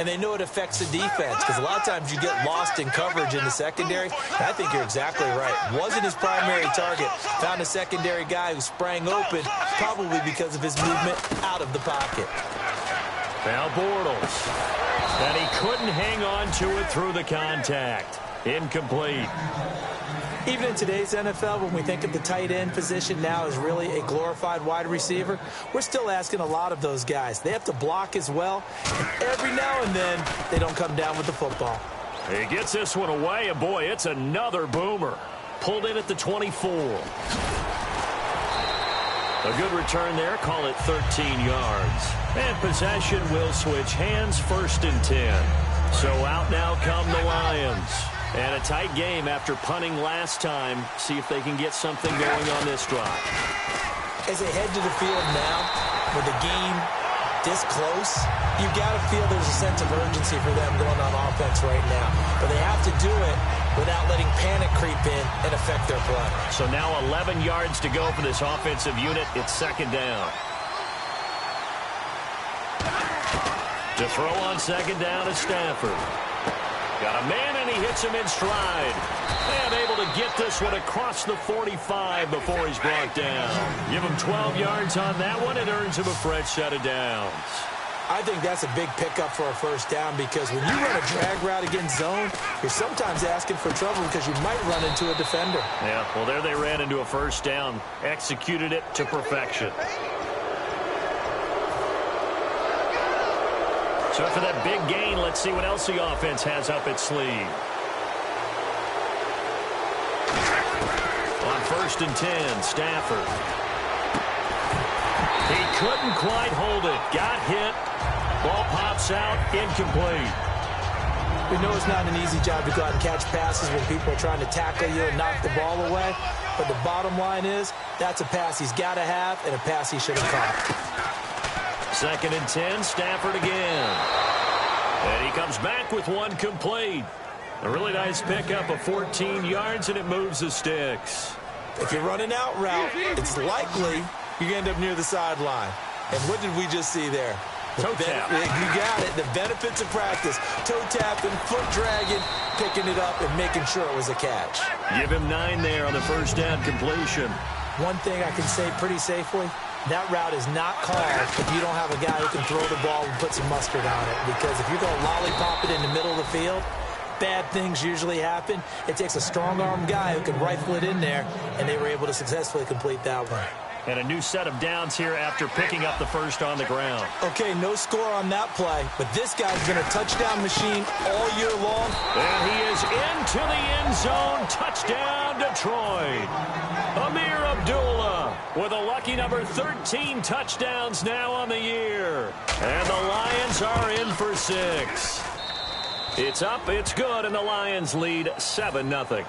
and they know it affects the defense because a lot of times you get lost in coverage in the secondary. And I think you're exactly right. Wasn't his primary target. Found a secondary guy who sprang open, probably because of his movement out of the pocket. Now Bortles. And he couldn't hang on to it through the contact. Incomplete. Even in today's NFL, when we think of the tight end position now as really a glorified wide receiver, we're still asking a lot of those guys. They have to block as well, and every now and then they don't come down with the football. He gets this one away, and boy, it's another boomer. Pulled in at the 24. A good return there, call it 13 yards. And possession will switch hands, 1st and 10. So out now come the Lions. And a tight game after punting last time. See if they can get something going on this drive. As they head to the field now, with the game this close, you've got to feel there's a sense of urgency for them going on offense right now. But they have to do it without letting panic creep in and affect their play. So now 11 yards to go for this offensive unit. It's 2nd down. To throw on 2nd down is Stafford. Got a man, and he hits him in stride. And able to get this one across the 45 before he's brought down. Give him 12 yards on that one. It earns him a fresh set of downs. I think that's a big pickup for a 1st down because when you run a drag route against zone, you're sometimes asking for trouble because you might run into a defender. Yeah, well, there they ran into a 1st down. Executed it to perfection. So for that big gain, let's see what else the offense has up its sleeve. On 1st and 10, Stafford. He couldn't quite hold it. Got hit. Ball pops out. Incomplete. We know it's not an easy job to go out and catch passes when people are trying to tackle you and knock the ball away. But the bottom line is, that's a pass he's got to have and a pass he should have caught. 2nd and 10, Stafford again. And he comes back with one complete. A really nice pickup of 14 yards, and it moves the sticks. If you're running out route, it's likely you're going to end up near the sideline. And what did we just see there? Toe tap. You got it. The benefits of practice. Toe tapping, foot dragging, picking it up, and making sure it was a catch. Give him 9 there on the 1st down completion. One thing I can say pretty safely, that route is not called if you don't have a guy who can throw the ball and put some mustard on it. Because if you're going to lollipop it in the middle of the field, bad things usually happen. It takes a strong-armed guy who can rifle it in there, and they were able to successfully complete that one. And a new set of downs here after picking up the 1st on the ground. Okay, no score on that play, but this guy's been a touchdown machine all year long. And he is into the end zone. Touchdown, Detroit. Amir Abdullah with a lucky number 13 touchdowns now on the year. And the Lions are in for 6. It's up, it's good, and the Lions lead 7-0.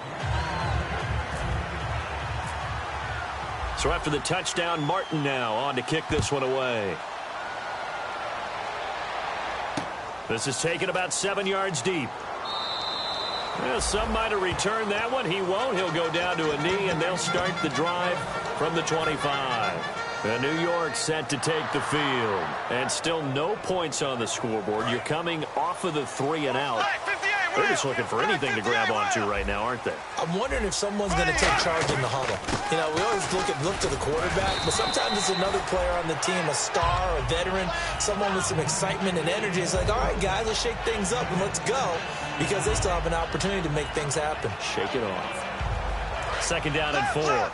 So after the touchdown, Martin now on to kick this one away. This is taken about 7 yards deep. Well, some might have returned that one. He won't. He'll go down to a knee, and they'll start the drive from the 25. And New York set to take the field. And still no points on the scoreboard. You're coming off of the 3 and out. They're just looking for anything to grab onto right now, aren't they? I'm wondering if someone's going to take charge in the huddle. You know, we always look to the quarterback, but sometimes it's another player on the team, a star, a veteran, someone with some excitement and energy. It's like, all right, guys, let's shake things up and let's go, because they still have an opportunity to make things happen. Shake it off. 2nd down and 4.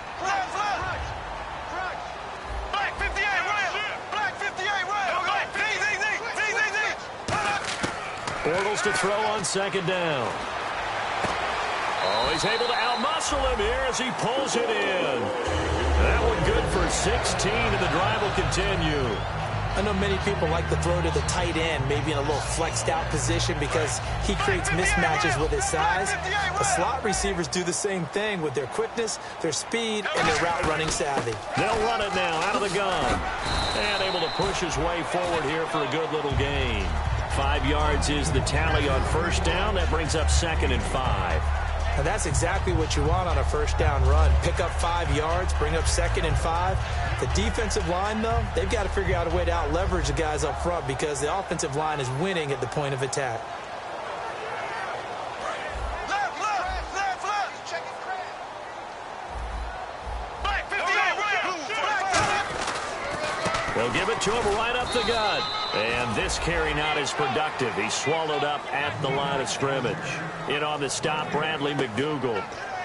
Bortles to throw on 2nd down. Oh, he's able to outmuscle him here as he pulls it in. That one good for 16, and the drive will continue. I know many people like to throw to the tight end, maybe in a little flexed out position because he creates mismatches with his size. The slot receivers do the same thing with their quickness, their speed, and their route running savvy. They'll run it now out of the gun. And able to push his way forward here for a good little gain. 5 yards is the tally on 1st down. That brings up 2nd and 5. And that's exactly what you want on a 1st down run. Pick up 5 yards, bring up 2nd and 5. The defensive line, though, they've got to figure out a way to out-leverage the guys up front because the offensive line is winning at the point of attack. They'll give it to him right up the gut. And this carry not as productive. He's swallowed up at the line of scrimmage. In on the stop, Bradley McDougald.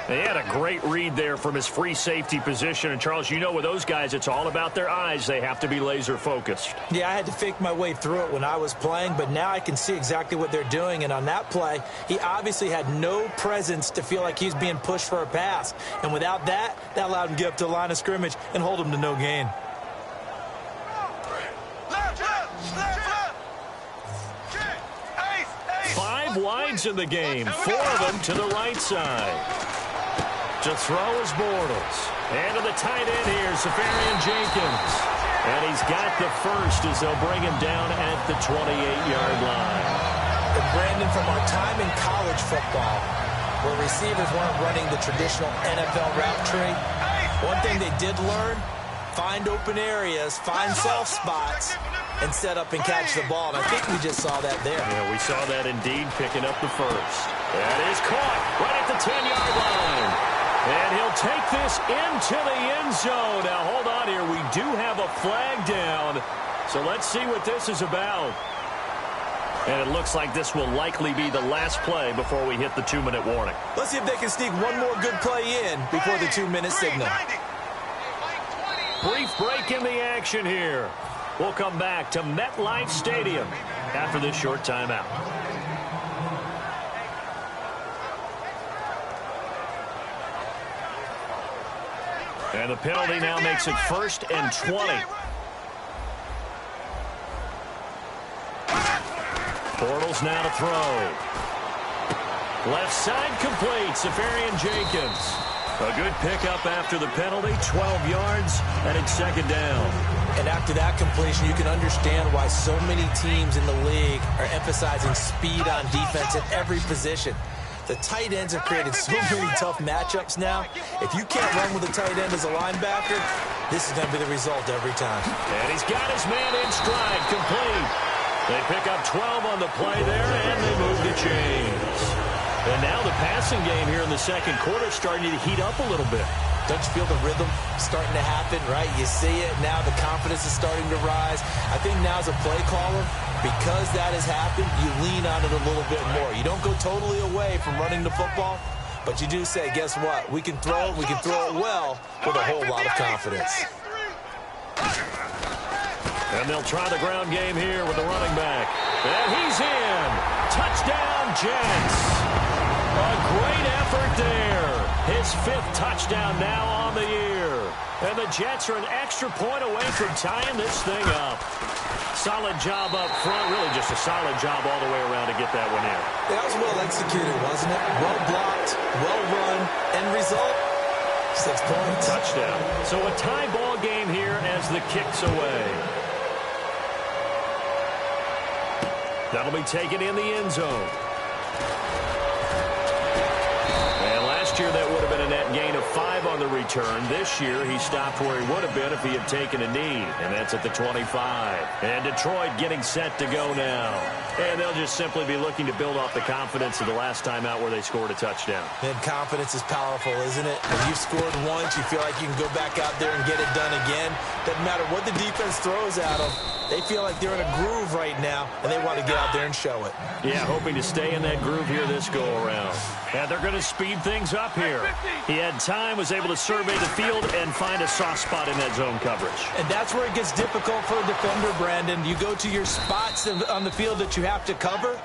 They had a great read there from his free safety position. And, Charles, you know with those guys, it's all about their eyes. They have to be laser-focused. Yeah, I had to fake my way through it when I was playing, but now I can see exactly what they're doing. And on that play, he obviously had no presence to feel like he's being pushed for a pass. And without that, that allowed him to get up to the line of scrimmage and hold him to no gain. Five wides in the game, 4 of them to the right side. To throw is Bortles. And to the tight end here, Safarian Jenkins. And he's got the first as they'll bring him down at the 28-yard line. And Brandon, from our time in college football, where receivers weren't running the traditional NFL route tree, one thing they did learn, find open areas, find soft spots, and set up and catch the ball. And I think we just saw that there. Yeah, we saw that indeed, picking up the first. That is caught right at the 10-yard line. And he'll take this into the end zone. Now, hold on here. We do have a flag down. So let's see what this is about. And it looks like this will likely be the last play before we hit the 2-minute warning. Let's see if they can sneak one more good play in before the 2-minute signal. Brief break in the action here. We'll come back to MetLife Stadium after this short timeout. And the penalty now makes it 1st and 20. Bortles now to throw. Left side complete, Safarian Jenkins. A good pickup after the penalty, 12 yards, and it's 2nd down. And after that completion, you can understand why so many teams in the league are emphasizing speed on defense at every position. The tight ends have created so many tough matchups now. If you can't run with a tight end as a linebacker, this is going to be the result every time. And he's got his man in stride, complete. They pick up 12 on the play there, and they move the chains. And now the passing game here in the second quarter is starting to heat up a little bit. Don't you feel the rhythm starting to happen, right? You see it. Now the confidence is starting to rise. I think now as a play caller, because that has happened, you lean on it a little bit more. You don't go totally away from running the football, but you do say, guess what? We can throw it well with a whole lot of confidence. And they'll try the ground game here with the running back. And he's in. Touchdown, Jets. A great effort there. His 5th touchdown now on the year. And the Jets are an extra point away from tying this thing up. Solid job up front. Really just a solid job all the way around to get that one in. That was well executed, wasn't it? Well blocked, well run. End result, 6 points. Touchdown. So a tie ball game here as the kick's away. That'll be taken in the end zone. And last year that would have been a net gain of 5 on the return. This year he stopped where he would have been if he had taken a knee. And that's at the 25. And Detroit getting set to go now. And they'll just simply be looking to build off the confidence of the last time out where they scored a touchdown. And confidence is powerful, isn't it? When you've scored once, you feel like you can go back out there and get it done again. Doesn't matter what the defense throws at them. They feel like they're in a groove right now, and they want to get out there and show it. Yeah, hoping to stay in that groove here this go-around. And they're going to speed things up here. He had time, was able to survey the field and find a soft spot in that zone coverage. And that's where it gets difficult for a defender, Brandon. You go to your spots on the field that you have to cover,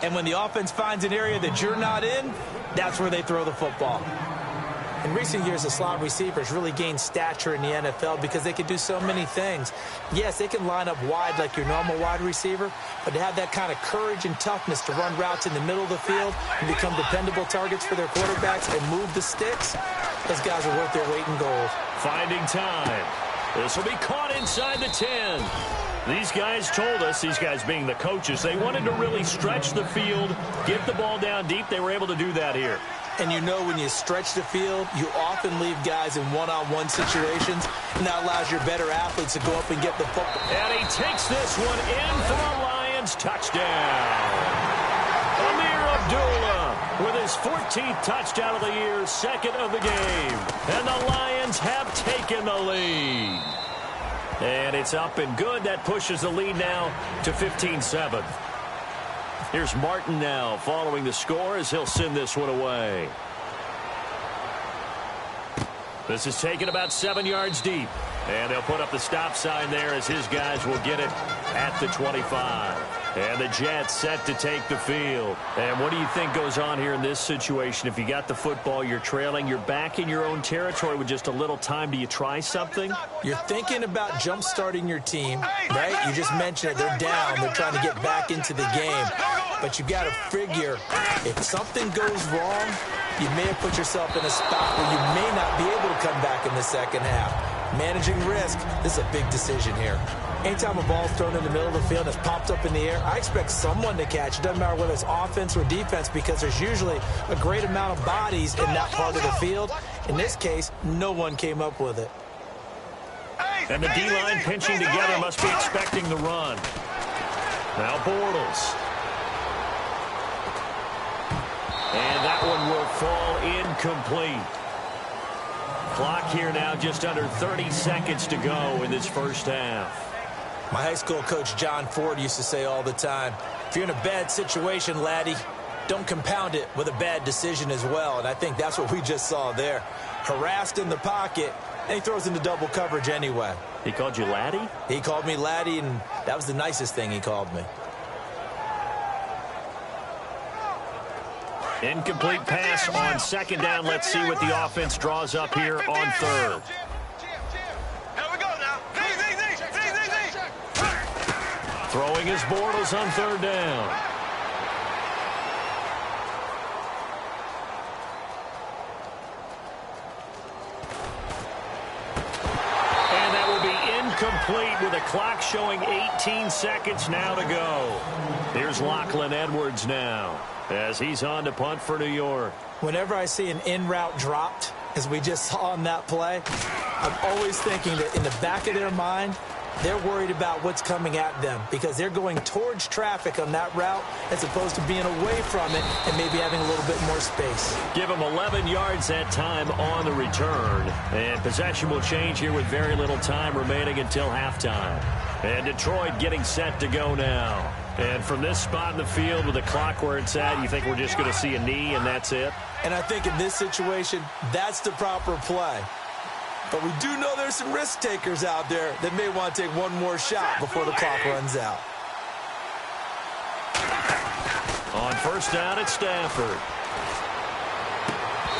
and when the offense finds an area that you're not in, that's where they throw the football. In recent years, the slot receivers really gained stature in the NFL because they can do so many things. Yes, they can line up wide like your normal wide receiver, but to have that kind of courage and toughness to run routes in the middle of the field and become dependable targets for their quarterbacks and move the sticks, those guys are worth their weight in gold. Finding time. This will be caught inside the 10. These guys told us, these guys being the coaches, they wanted to really stretch the field, get the ball down deep. They were able to do that here. And you know when you stretch the field, you often leave guys in one-on-one situations, and that allows your better athletes to go up and get the football. And he takes this one in for a Lions touchdown. Amir Abdullah with his 14th touchdown of the year, second of the game. And the Lions have taken the lead. And it's up and good. That pushes the lead now to 15-7. Here's Martin now following the score as he'll send this one away. This is taken about 7 yards deep. And they'll put up the stop sign there as his guys will get it at the 25. And the Jets set to take the field. And what do you think goes on here in this situation? If you got the football, you're trailing, you're back in your own territory with just a little time. Do you try something? You're thinking about jump-starting your team, right? You just mentioned it. They're down. They're trying to get back into the game. But you got to figure, if something goes wrong, you may have put yourself in a spot where you may not be able to come back in the second half. Managing risk, this is a big decision here. Anytime a ball's thrown in the middle of the field and it's popped up in the air, I expect someone to catch. It doesn't matter whether it's offense or defense because there's usually a great amount of bodies in that part of the field. In this case, no one came up with it. And the D-line pinching together must be expecting the run. Now Bortles. And that one will fall incomplete. Clock here now just under 30 seconds to go in this first half. My high school coach John Ford used to say all the time, if you're in a bad situation, laddie, don't compound it with a bad decision as well. And I think that's what we just saw there. Harassed in the pocket, and he throws into double coverage anyway. He called you laddie? He called me laddie, and that was the nicest thing he called me. Incomplete pass on second down. Let's see what the offense draws up here on third. Throwing his Bortles on third down. And that will be incomplete with a clock showing 18 seconds now to go. Here's Lachlan Edwards now, as he's on to punt for New York. Whenever I see an in-route dropped, as we just saw on that play, I'm always thinking that in the back of their mind, they're worried about what's coming at them because they're going towards traffic on that route as opposed to being away from it and maybe having a little bit more space. Give them 11 yards that time on the return. And possession will change here with very little time remaining until halftime. And Detroit getting set to go now. And from this spot in the field with the clock where it's at, you think we're just going to see a knee and that's it? And I think in this situation, that's the proper play. But we do know there's some risk takers out there that may want to take one more shot before the clock runs out. On first down, it's Stafford.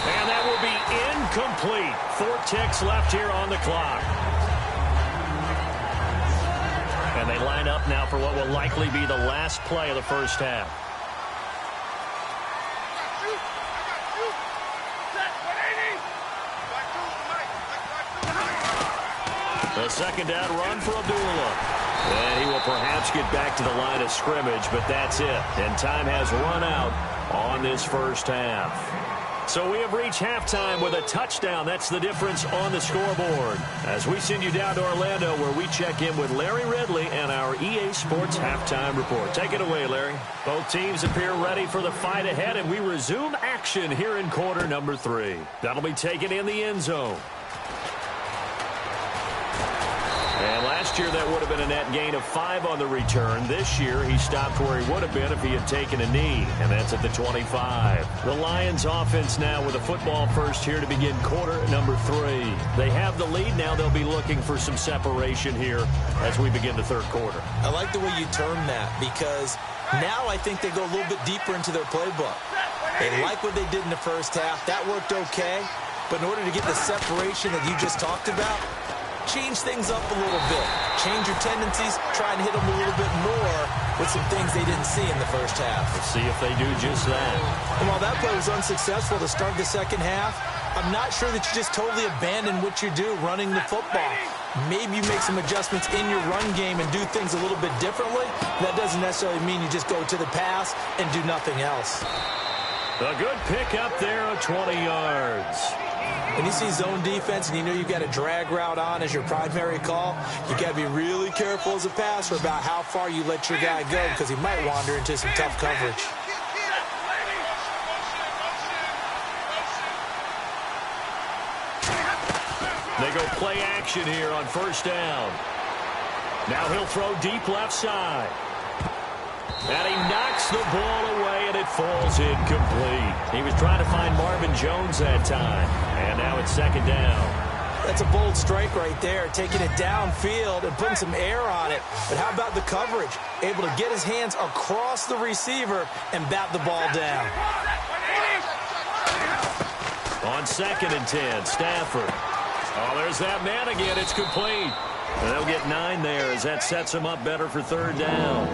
And that will be incomplete. 4 ticks left here on the clock. And they line up now for what will likely be the last play of the first half. The second down run for Abdullah. And he will perhaps get back to the line of scrimmage, but that's it. And time has run out on this first half. So we have reached halftime with a touchdown. That's the difference on the scoreboard. As we send you down to Orlando, where we check in with Larry Ridley and our EA Sports Halftime Report. Take it away, Larry. Both teams appear ready for the fight ahead, and we resume action here in quarter number 3. That'll be taken in the end zone. And last year, that would have been a net gain of 5 on the return. This year, he stopped where he would have been if he had taken a knee, and that's at the 25. The Lions offense now with a football first here to begin quarter number 3. They have the lead now. They'll be looking for some separation here as we begin the third quarter. I like the way you term that because now I think they go a little bit deeper into their playbook. They like what they did in the first half. That worked okay, but in order to get the separation that you just talked about, change things up a little bit. Change your tendencies. Try and hit them a little bit more with some things they didn't see in the first half. Let's see if they do just that. And while that play was unsuccessful to start the second half, I'm not sure that you just totally abandon what you do running the football. Maybe you make some adjustments in your run game and do things a little bit differently. That doesn't necessarily mean you just go to the pass and do nothing else. A good pick up there of 20 yards. When you see zone defense and you know you've got a drag route on as your primary call, you got to be really careful as a passer about how far you let your guy go because he might wander into some tough coverage. They go play action here on first down. Now he'll throw deep left side. And he knocks the ball away, and it falls incomplete. He was trying to find Marvin Jones that time. And now it's second down. That's a bold strike right there, taking it downfield and putting some air on it. But how about the coverage? Able to get his hands across the receiver and bat the ball down. On 2nd and 10, Stafford. Oh, there's that man again. It's complete. And they'll get 9 there as that sets him up better for third down.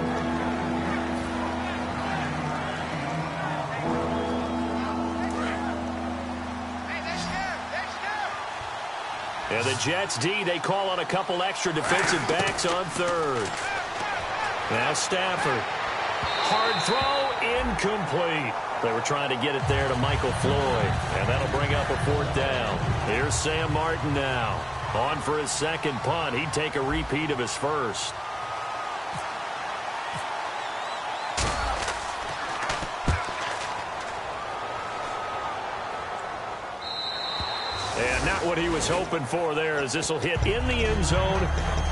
And the Jets D, they call on a couple extra defensive backs on third. Now Stafford. Hard throw, incomplete. They were trying to get it there to Michael Floyd. And that'll bring up a fourth down. Here's Sam Martin now. On for his second punt. He'd take a repeat of his first. And not what he was hoping for there, as this will hit in the end zone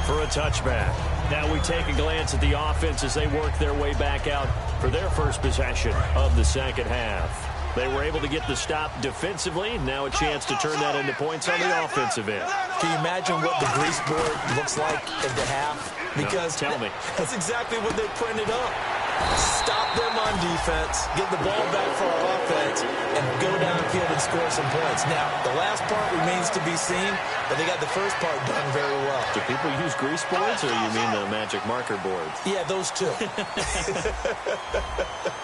for a touchback. Now we take a glance at the offense as they work their way back out for their first possession of the second half. They were able to get the stop defensively. Now a chance to turn that into points on the offensive end. Can you imagine what the grease board looks like at the half? Because no, tell me. That's exactly what they printed up. Stop them on defense, get the ball back for our offense, and go downfield and score some points. Now, the last part remains to be seen, but they got the first part done very well. Do people use grease boards, or you mean the magic marker boards? Yeah, those two.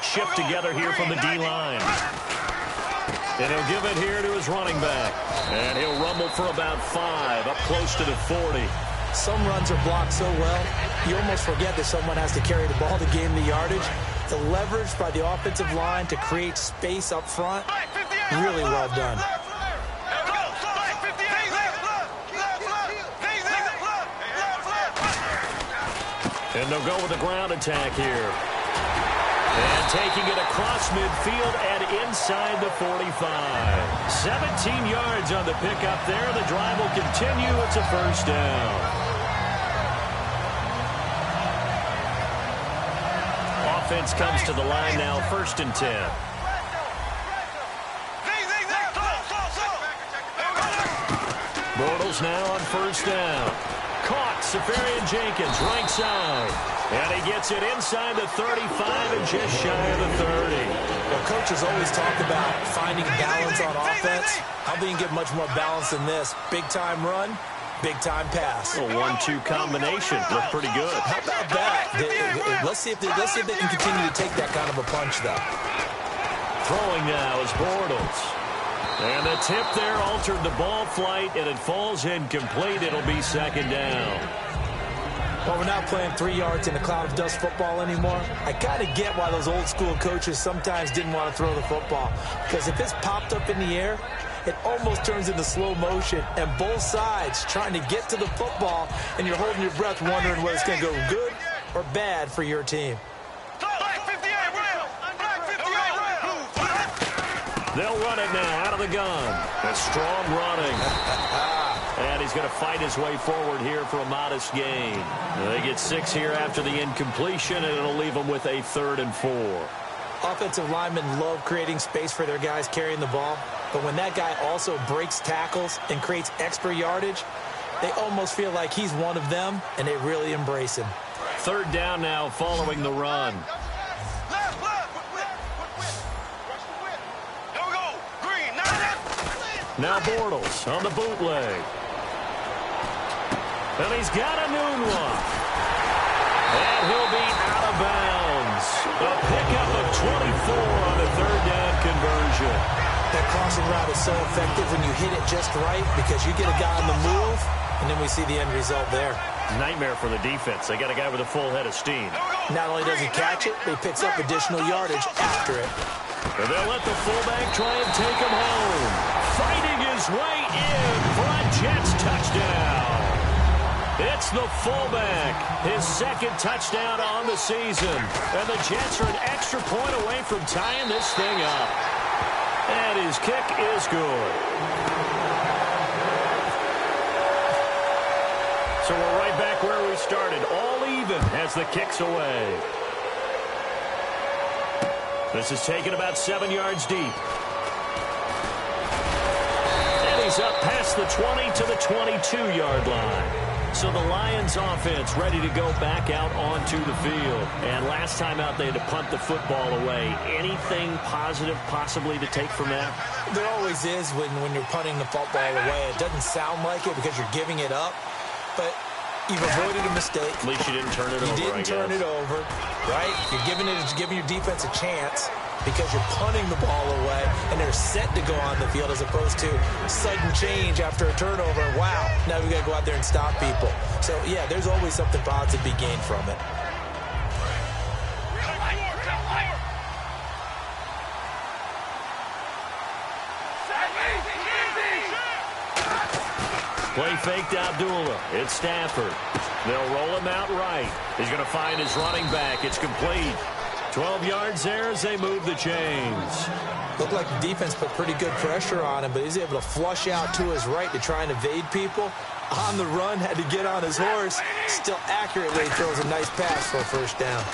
Shift together here from the D-line. And he'll give it here to his running back. And he'll rumble for about 5, up close to the 40. Some runs are blocked so well, you almost forget that someone has to carry the ball to gain the yardage. The leverage by the offensive line to create space up front, really well done. And they'll go with a ground attack here. And taking it across midfield and inside the 45. 17 yards on the pickup there. The drive will continue. It's a first down. Offense comes to the line now, 1st and 10. Bortles now on first down. Caught, Safarian Jenkins, right side. And he gets it inside the 35 and just shy of the 30. Well, coaches always talk about finding balance on offense. How do you get much more balance than this? Big-time run, big-time pass. A 1-2 combination. Looked pretty good. How about that? Let's see if they can continue to take that kind of a punch, though. Throwing now is Bortles. And the tip there altered the ball flight, and it falls incomplete. It'll be second down. Well, we're not playing 3 yards in a cloud of dust football anymore. I kind of get why those old school coaches sometimes didn't want to throw the football. Because if it's popped up in the air, it almost turns into slow motion. And both sides trying to get to the football, and you're holding your breath wondering whether it's going to go good or bad for your team. They'll run it now out of the gun. That's strong running. And he's going to fight his way forward here for a modest gain. They get 6 here after the incompletion, and it'll leave them with a 3rd and 4. Offensive linemen love creating space for their guys carrying the ball. But when that guy also breaks tackles and creates extra yardage, they almost feel like he's one of them, and they really embrace him. 3rd down now following the run. Now Bortles on the bootleg. And he's got a noon one. And he'll be out of bounds. A pickup of 24 on the 3rd down conversion. That crossing route is so effective when you hit it just right because you get a guy on the move, and then we see the end result there. Nightmare for the defense. They got a guy with a full head of steam. Not only does he catch it, but he picks up additional yardage after it. And they'll let the fullback try and take him home. Fighting his way in for a Jets touchdown. It's the fullback, his second touchdown on the season. And the Jets are an extra point away from tying this thing up. And his kick is good. So we're right back where we started, all even as the kick's away. This is taken about 7 yards deep. And he's up past the 20 to the 22-yard line. So the Lions offense ready to go back out onto the field. And last time out, they had to punt the football away. Anything positive possibly to take from that? There always is when you're punting the football away. It doesn't sound like it because you're giving it up. But you've avoided a mistake. At least you didn't turn it over, You didn't turn it over, right? You're giving your defense a chance because you're punting the ball away, and they're set to go on the field as opposed to sudden change after a turnover. Wow, now we got to go out there and stop people. So, yeah, there's always something positive to be gained from it. Play fake to Abdullah. It's Stafford. They'll roll him out right. He's going to find his running back. It's complete. 12 yards there as they move the chains. Looked like the defense put pretty good pressure on him, but he's able to flush out to his right to try and evade people. On the run, had to get on his horse. Still accurately throws a nice pass for a first down.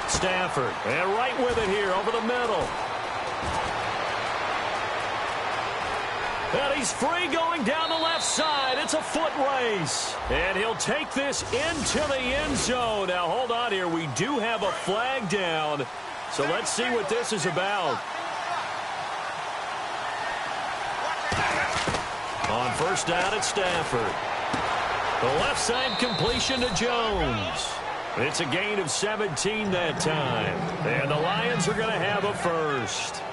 Stafford, and right with it here over the middle. And he's free going down the left side. It's a foot race. And he'll take this into the end zone. Now, hold on here. We do have a flag down. So let's see what this is about. On first down, it's Stafford. The left side completion to Jones. It's a gain of 17 that time. And the Lions are going to have a first.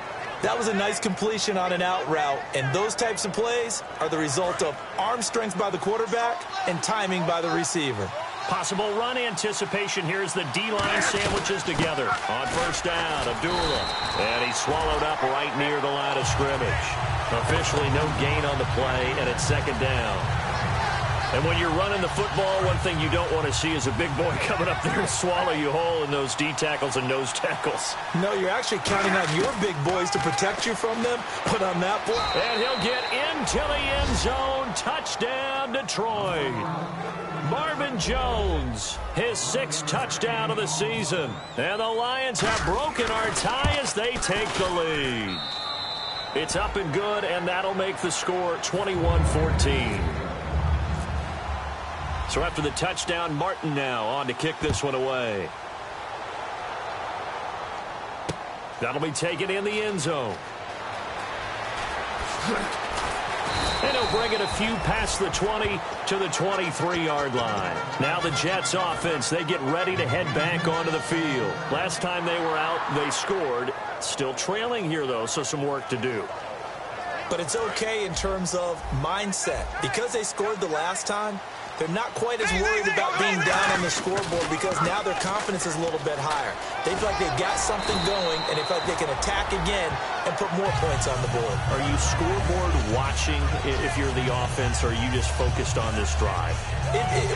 That was a nice completion on an out route, and those types of plays are the result of arm strength by the quarterback and timing by the receiver. Possible run anticipation here as the D-line sandwiches together. On first down, Abdullah. And he's swallowed up right near the line of scrimmage. Officially no gain on the play, and it's second down. And when you're running the football, one thing you don't want to see is a big boy coming up there and swallow you whole in those D tackles and nose tackles. No, you're actually counting on your big boys to protect you from them. But on that point, and he'll get into the end zone. Touchdown, Detroit. Marvin Jones, his 6th touchdown of the season. And the Lions have broken our tie as they take the lead. It's up and good, and that'll make the score 21-14. So after the touchdown, Martin now on to kick this one away. That'll be taken in the end zone. And he'll bring it a few past the 20 to the 23-yard line. Now the Jets offense, they get ready to head back onto the field. Last time they were out, they scored. Still trailing here, though, so some work to do. But it's okay in terms of mindset. Because they scored the last time, they're not quite as worried about being down on the scoreboard because now their confidence is a little bit higher. They feel like they've got something going, and they feel like they can attack again and put more points on the board. Are you scoreboard watching if you're the offense, or are you just focused on this drive?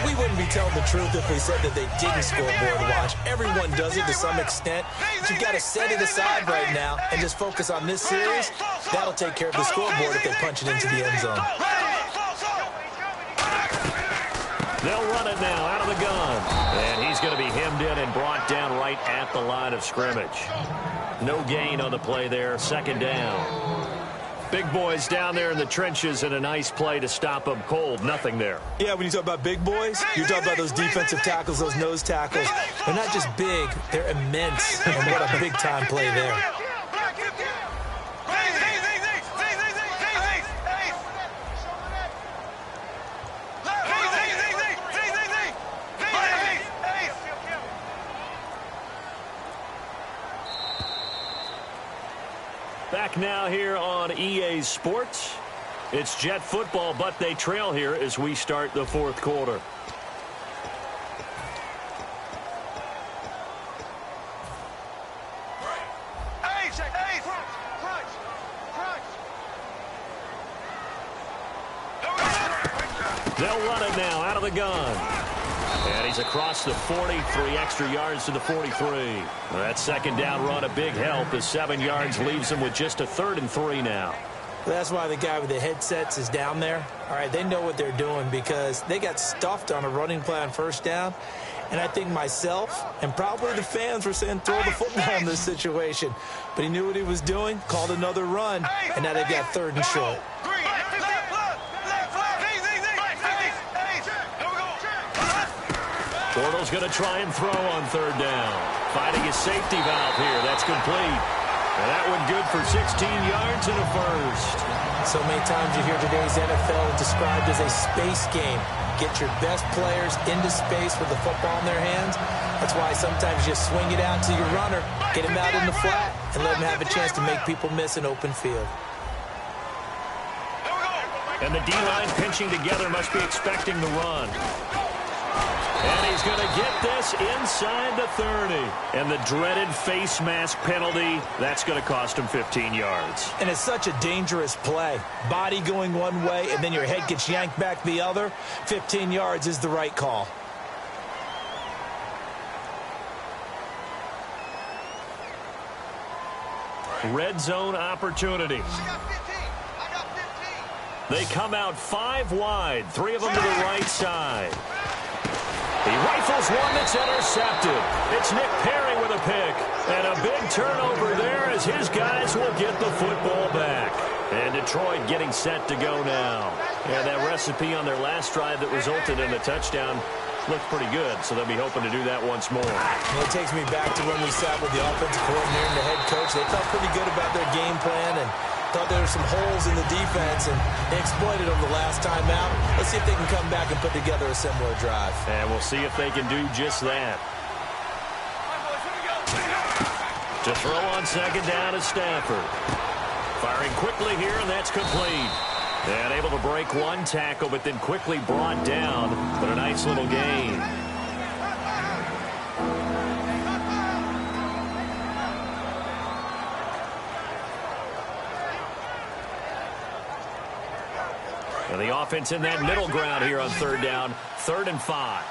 We wouldn't be telling the truth if we said that they didn't scoreboard watch. Everyone does it to some extent. But you've got to set it aside right now and just focus on this series. That'll take care of the scoreboard if they punch it into the end zone. They'll run it now out of the gun. And he's going to be hemmed in and brought down right at the line of scrimmage. No gain on the play there. Second down. Big boys down there in the trenches, and a nice play to stop them cold. Nothing there. Yeah, when you talk about big boys, you're talking about those defensive tackles, those nose tackles. They're not just big, they're immense. And what a big-time play there. Back now here on EA Sports. It's Jet football, but they trail here as we start the fourth quarter. They'll run it now out of the gun. And he's across the 40, 3 extra yards to the 43. That second down run, a big help as 7 yards leaves him with just a 3rd and 3 now. That's why the guy with the headsets is down there. All right, they know what they're doing because they got stuffed on a running play on first down. And I think myself and probably the fans were saying throw the football in this situation. But he knew what he was doing, called another run, and now they've got 3rd and short. Bortles going to try and throw on 3rd down. Finding his safety valve here. That's complete. And that one good for 16 yards and a first. So many times you hear today's NFL described as a space game. Get your best players into space with the football in their hands. That's why sometimes you just swing it out to your runner, get him out in the flat, and let him have a chance to make people miss an open field. And the D-line pinching together must be expecting the run. And he's going to get this inside the 30. And the dreaded face mask penalty, that's going to cost him 15 yards. And it's such a dangerous play. Body going one way, and then your head gets yanked back the other. 15 yards is the right call. Red zone opportunity. They come out 5 wide, 3 of them to the right side. He rifles one that's intercepted. It's Nick Perry with a pick. And a big turnover there as his guys will get the football back. And Detroit getting set to go now. And that recipe on their last drive that resulted in a touchdown looked pretty good, so they'll be hoping to do that once more. And it takes me back to when we sat with the offensive coordinator and the head coach. They felt pretty good about their game plan and thought there were some holes in the defense, and they exploited them the last time out. Let's see if they can come back and put together a similar drive. And we'll see if they can do just that. To throw on second down is Stafford. Firing quickly here, and that's complete. And able to break one tackle, but then quickly brought down. But a nice little gain. And the offense in that middle ground here on 3rd down. 3rd and 5.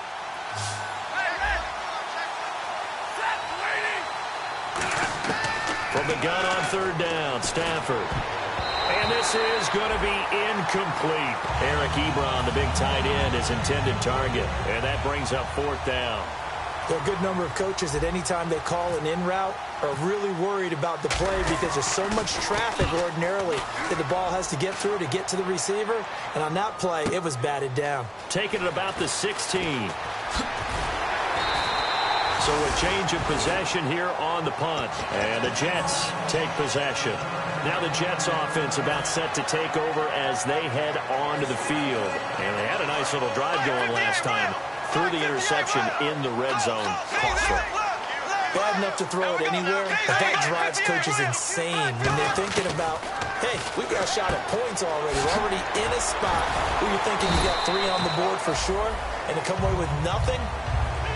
From the gun on 3rd down, Stafford. And this is going to be incomplete. Eric Ebron, the big tight end, is intended target. And that brings up 4th down. There are a good number of coaches at any time they call an in route are really worried about the play because there's so much traffic ordinarily that the ball has to get through to get to the receiver. And on that play, it was batted down. Taking it about the 16. So a change of possession here on the punt. And the Jets take possession. Now the Jets offense about set to take over as they head onto the field. And they had a nice little drive going last time. Through the interception in the red zone. Costly. Bad enough to throw it anywhere, but that drives coaches insane when they're thinking about, hey, we got a shot at points already. We're already in a spot where you're thinking you got 3 on the board for sure, and to come away with nothing,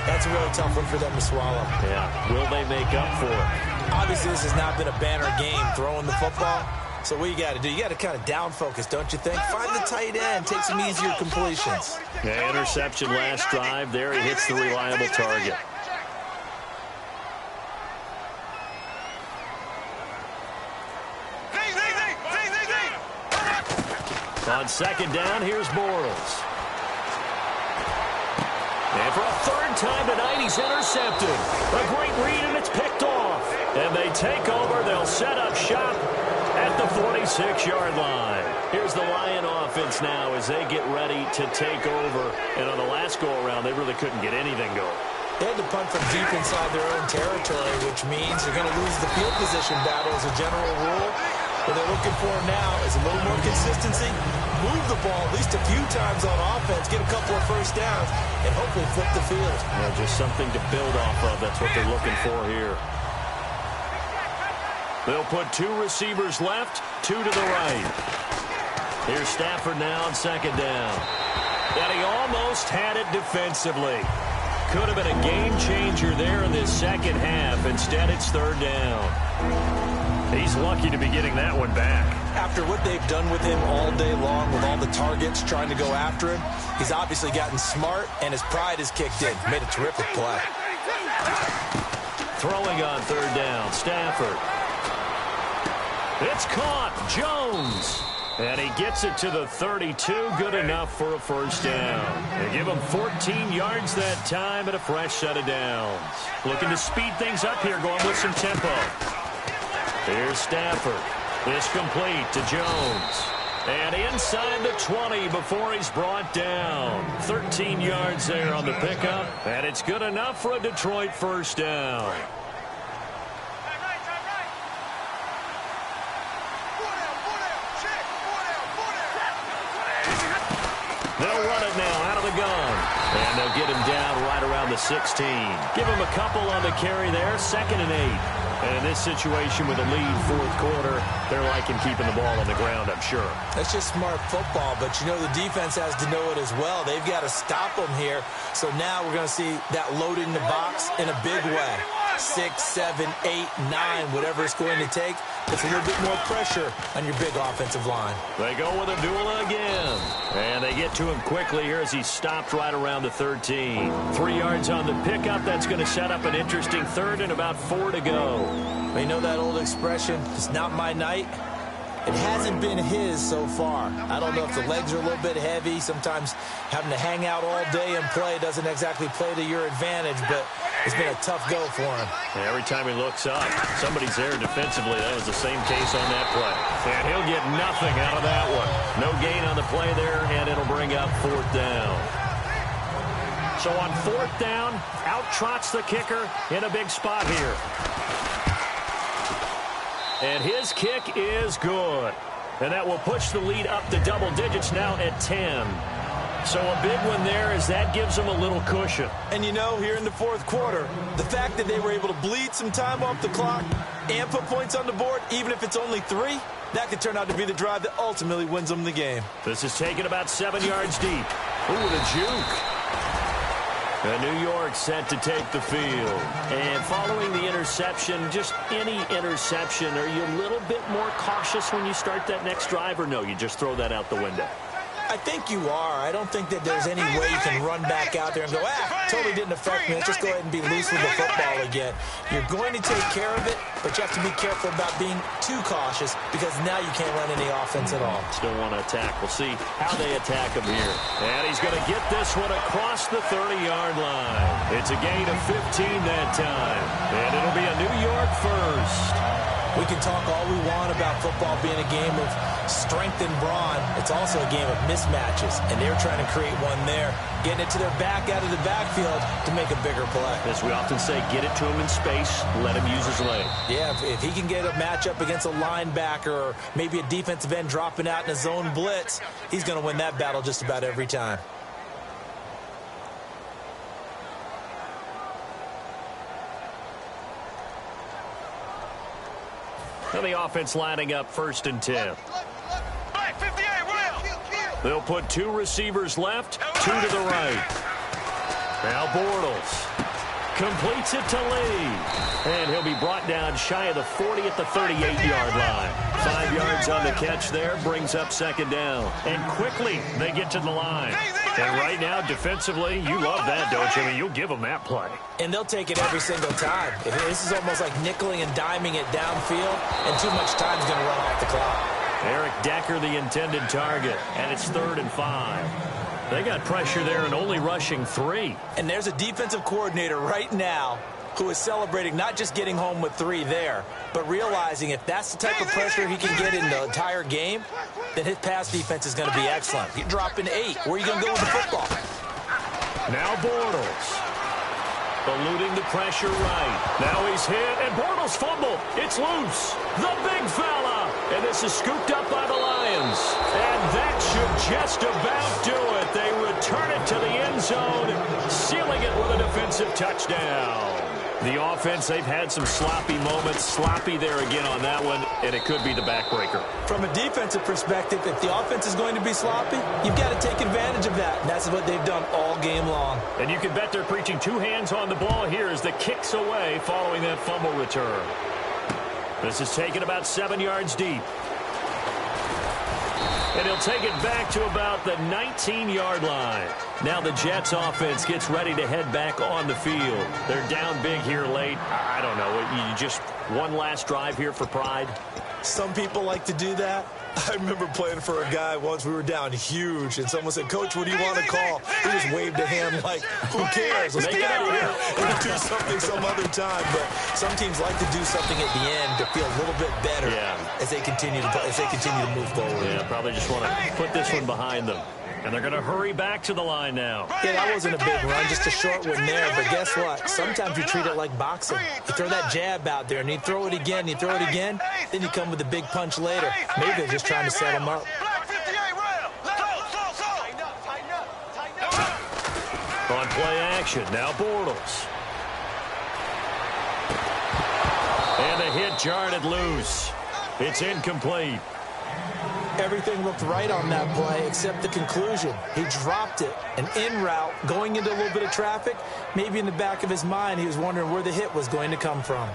that's a really tough one for them to swallow. Yeah, will they make up for it? Obviously, this has not been a banner game throwing the football. So what you got to do, you got to kind of down focus, don't you think? Find the tight end, take some easier completions. Yeah, interception last drive. There he hits the reliable target. On second down, here's Bortles. And for a 3rd time tonight, he's intercepted. A great read, and it's picked off. And they take over. They'll set up shop at the 46-yard line. Here's the Lion offense now as they get ready to take over. And on the last go-around, they really couldn't get anything going. They had to punt from deep inside their own territory, which means they're going to lose the field position battle as a general rule. What they're looking for now is a little more consistency, move the ball at least a few times on offense, get a couple of first downs, and hopefully flip the field. Yeah, just something to build off of. That's what they're looking for here. They'll put 2 receivers left, 2 to the right. Here's Stafford now on second down. And he almost had it defensively. Could have been a game changer there in this second half. Instead, it's 3rd down. He's lucky to be getting that one back. After what they've done with him all day long with all the targets trying to go after him, he's obviously gotten smart, and his pride has kicked in. Made a terrific play. Throwing on third down, Stafford. It's caught. Jones. And he gets it to the 32. Good enough for a first down. They give him 14 yards that time and a fresh set of downs. Looking to speed things up here, going with some tempo. Here's Stafford. This complete to Jones. And inside the 20 before he's brought down. 13 yards there on the pickup. And it's good enough for a Detroit first down. They'll run it now out of the gun. And they'll get him down right around the 16. Give him a couple on the carry there. 2nd and 8. And in this situation with a lead fourth quarter, they're liking keeping the ball on the ground, I'm sure. That's just smart football, but you know the defense has to know it as well. They've got to stop them here. So now we're going to see that load in the box in a big way. 6, 7, 8, 9, whatever it's going to take. It's a little bit more pressure on your big offensive line. They go with Abdullah again. And they get to him quickly here as he stopped right around the 13. 3 yards on the pickup. That's going to set up an interesting third and about 4 to go. You know that old expression, it's not my night? It hasn't been his so far. I don't know if the legs are a little bit heavy. Sometimes having to hang out all day and play doesn't exactly play to your advantage, but it's been a tough go for him. Every time he looks up, somebody's there defensively. That was the same case on that play. And he'll get nothing out of that one. No gain on the play there, and it'll bring up 4th down. So on 4th down, out trots the kicker in a big spot here. And his kick is good. And that will push the lead up to double digits now at 10. So a big one there as that gives them a little cushion. And you know, here in the fourth quarter, the fact that they were able to bleed some time off the clock and put points on the board, even if it's only 3, that could turn out to be the drive that ultimately wins them the game. This is taken about 7 yards deep. Ooh, the juke. And New York set to take the field. And following the interception, just any interception, are you a little bit more cautious when you start that next drive, or no, you just throw that out the window? I think you are. I don't think that there's any way you can run back out there and go, totally didn't affect me. Let's just go ahead and be loose with the football again. You're going to take care of it, but you have to be careful about being too cautious because now you can't run any offense at all. Still want to attack. We'll see how they attack him here. And he's going to get this one across the 30-yard line. It's a gain of 15 that time. And it'll be a New York first. We can talk all we want about football being a game of strength and brawn. It's also a game of mismatches, and they're trying to create one there, getting it to their back out of the backfield to make a bigger play. As we often say, get it to him in space, let him use his leg. Yeah, if he can get a matchup against a linebacker or maybe a defensive end dropping out in a zone blitz, he's going to win that battle just about every time. And the offense lining up 1st and 10. They'll put 2 receivers left, 2 to the right. Now Bortles completes it to Lee. And he'll be brought down shy of the 40 at the 38-yard line. 5 yards on the catch there, brings up 2nd down. And quickly they get to the line. And right now, defensively, you love that, don't you? I mean, you'll give them that play. And they'll take it every single time. This is almost like nickeling and diming it downfield, and too much time is going to run off the clock. Eric Decker, the intended target, and it's 3rd and 5. They got pressure there and only rushing 3. And there's a defensive coordinator right now who is celebrating not just getting home with 3 there, but realizing if that's the type of pressure he can get in the entire game, then his pass defense is going to be excellent. You're dropping 8. Where are you going to go with the football? Now Bortles. Eluding the pressure right. Now he's hit, and Bortles fumble. It's loose. The big fella. And this is scooped up by the Lions. And that should just about do it. They return it to the end zone, sealing it with a defensive touchdown. The offense, they've had some sloppy moments. Sloppy there again on that one, and it could be the backbreaker. From a defensive perspective, if the offense is going to be sloppy, you've got to take advantage of that. And that's what they've done all game long. And you can bet they're preaching 2 hands on the ball here as the kick's away following that fumble return. This is taken about 7 yards deep. And he'll take it back to about the 19-yard line. Now the Jets offense gets ready to head back on the field. They're down big here late. I don't know. You just one last drive here for pride? Some people like to do that. I remember playing for a guy once. We were down huge, and someone said, "Coach, what do you want to call?" He just waved a hand like, "Who cares? Let's get out of here and do something some other time." But some teams like to do something at the end to feel a little bit better as they continue to move forward. Yeah, probably just want to put this one behind them. And they're going to hurry back to the line now. Yeah, that wasn't a big run, just a short one there. But guess what? Sometimes you treat it like boxing. You throw that jab out there, and you throw it again, then you come with a big punch later. Maybe they're just trying to set him up. On play action, now Bortles. And the hit jarred it loose. It's incomplete. Everything looked right on that play except the conclusion. He dropped it, an en route, going into a little bit of traffic. Maybe in the back of his mind, he was wondering where the hit was going to come from.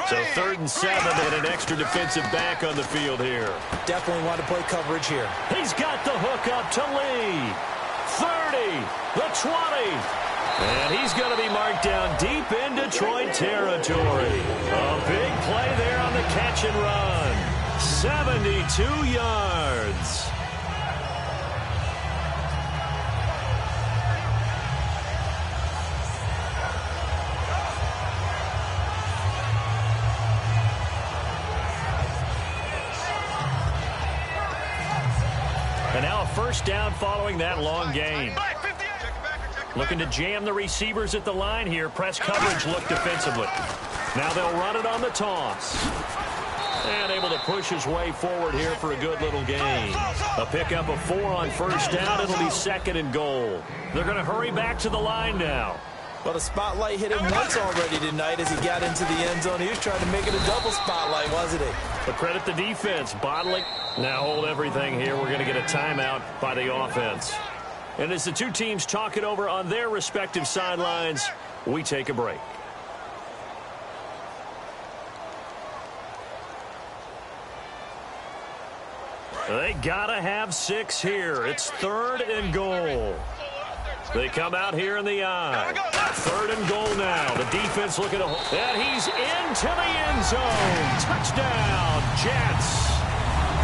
So 3rd and 7 and an extra defensive back on the field here. Definitely want to play coverage here. He's got the hook up to Lee. 30, the 20. And he's going to be marked down deep in Detroit territory. A big play there on the catch and run. 72 yards. And now a first down following that long gain. Looking to jam the receivers at the line here. Press coverage look defensively. Now they'll run it on the toss. And able to push his way forward here for a good little gain. A pickup of 4 on first down. It'll be 2nd and goal. They're going to hurry back to the line now. Well, the spotlight hit him once already tonight as he got into the end zone. He was trying to make it a double spotlight, wasn't he? But credit the defense. Bottling. Now hold everything here. We're going to get a timeout by the offense. And as the two teams talk it over on their respective sidelines, we take a break. They gotta have 6 here. It's 3rd and goal. They come out here in the eye. 3rd and goal now. The defense looking to hold. And he's into the end zone. Touchdown, Jets.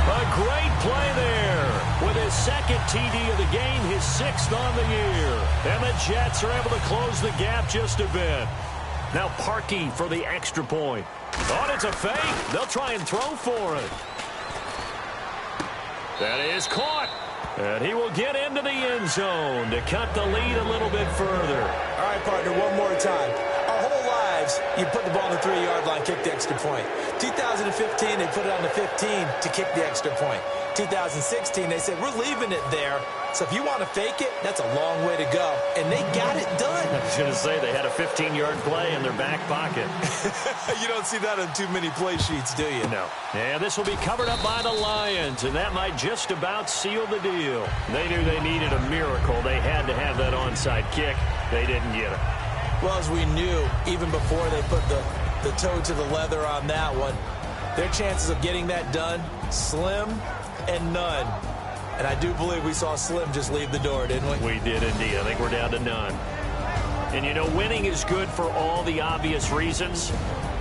A great play there. With his 2nd TD of the game, his 6th on the year. And the Jets are able to close the gap just a bit. Now Parkey for the extra point. Oh, it's a fake. They'll try and throw for it. That is caught. And he will get into the end zone to cut the lead a little bit further. All right, partner, one more time. Our whole lives, you put the ball on the 3-yard line, kick the extra point. 2015, they put it on the 15 to kick the extra point. 2016, they said, we're leaving it there. So if you want to fake it, that's a long way to go. And they got it done. I was going to say, they had a 15-yard play in their back pocket. You don't see that on too many play sheets, do you? No. And this will be covered up by the Lions, and that might just about seal the deal. They knew they needed a miracle. They had to have that onside kick. They didn't get it. Well, as we knew, even before they put the toe to the leather on that one, their chances of getting that done, slim and none. And I do believe we saw Slim just leave the door, didn't we? We did indeed. I think we're down to none. And, you know, winning is good for all the obvious reasons.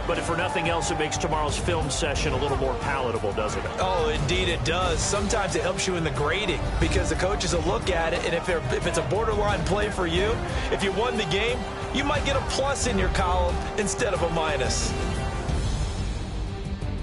But if for nothing else, it makes tomorrow's film session a little more palatable, doesn't it? Oh, indeed it does. Sometimes it helps you in the grading because the coaches will look at it, and if it's a borderline play for you, if you won the game, you might get a plus in your column instead of a minus.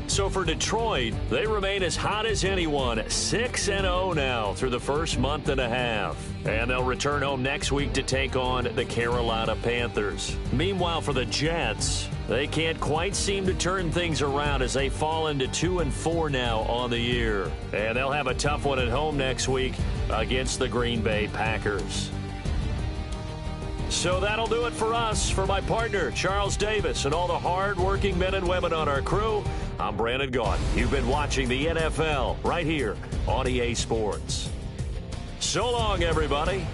So for Detroit, they remain as hot as anyone, 6-0 now through the first month and a half. And they'll return home next week to take on the Carolina Panthers. Meanwhile, for the Jets, they can't quite seem to turn things around as they fall into 2-4 now on the year. And they'll have a tough one at home next week against the Green Bay Packers. So that'll do it for us. For my partner, Charles Davis, and all the hard-working men and women on our crew, I'm Brandon Gaudin. You've been watching the NFL right here on EA Sports. So long, everybody.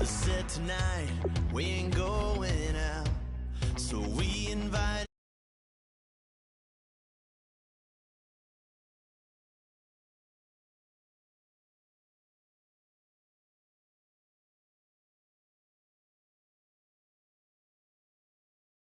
Said tonight we ain't going out, so we invite